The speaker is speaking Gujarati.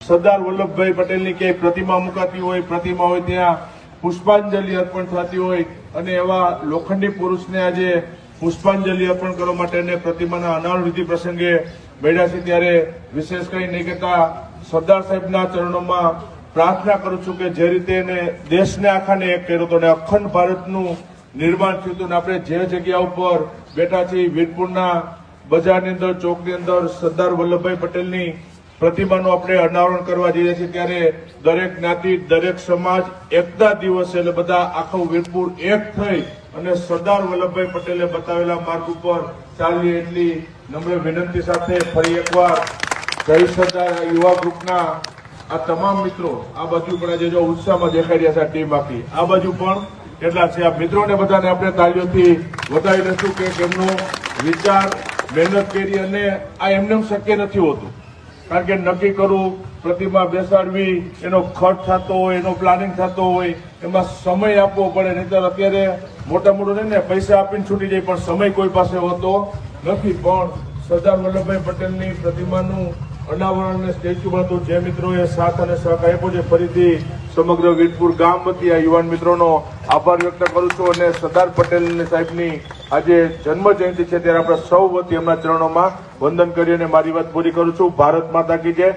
સરદાર વલ્લભભાઈ પટેલની ક્યાંય પ્રતિમા મુકાતી હોય, પ્રતિમા હોય ત્યાં પુષ્પાંજલિ અર્પણ થતી હોય અને એવા લોખંડી પુરુષને આજે પુષ્પાંજલિ અર્પણ કરવા માટે અને પ્રતિમાના અનાવરણ વિધિ પ્રસંગે બેઠા છે ત્યારે વિશેષ કંઈ નહીં કહેતા સરદાર સાહેબના ચરણોમાં પ્રાર્થના કરું છું કે જે રીતે એને દેશને આખાને એક કર્યો હતો અને અખંડ ભારતનું નિર્માણ થયું હતું. આપણે જે જગ્યા ઉપર બેઠા છીએ વીરપુરના બજારની અંદર, ચોકની અંદર સરદાર વલ્લભભાઈ પટેલની પ્રતિમાનું આપણે અનાવરણ કરવા જઈએ છીએ ત્યારે દરેક જ્ઞાતિ, દરેક સમાજ એકતા દિવસ એટલે બધા આખું વીરપુર એક થઈ અને સરદાર વલ્લભભાઈ પટેલે બતાવેલા માર્ગ ઉપર ચાલીએ એટલી નમ્ર વિનંતી સાથે ફરી એકવાર જય સરદાર યુવા ગ્રુપના આ તમામ મિત્રો આ બાજુ પણ આજે જો ઉત્સાહમાં દેખાઈ રહ્યા છે ટીમ આખી, આ બાજુ પણ કેટલા છે. આ મિત્રોને બધાને આપણે તાળીઓથી વધાવી લઈશું કે તેમનો વિચાર મહેનત કરી અને આ એમને શક્ય નથી હોતું, કારણ કે નક્કી કરવું, પ્રતિમા બેસાડવી, એનો ખર્ચ થતો હોય, એનો પ્લાનિંગ થતો હોય, એમાં સમય આપવો પડે. નહીંતર અત્યારે મોટા મોટું ને પૈસા આપીને છૂટી જાય પણ સમય કોઈ પાસે હોતો નથી. પણ સરદાર વલ્લભભાઈ પટેલની પ્રતિમાનું અનાવરણ અને સ્ટેચ્યુ બનતું જે મિત્રોએ સાથ અને સહકાર આપ્યો છે, ફરીથી સમગ્ર વીરપુર ગામ વતી આ યુવાન મિત્રોનો આભાર વ્યક્ત કરું છું અને સરદાર પટેલ સાહેબની આજે જન્મ જયંતિ છે ત્યારે આપણે સૌ વતી એમના ચરણોમાં વંદન કરી અને મારી વાત પૂરી કરું છું. ભારત માતા કી જય.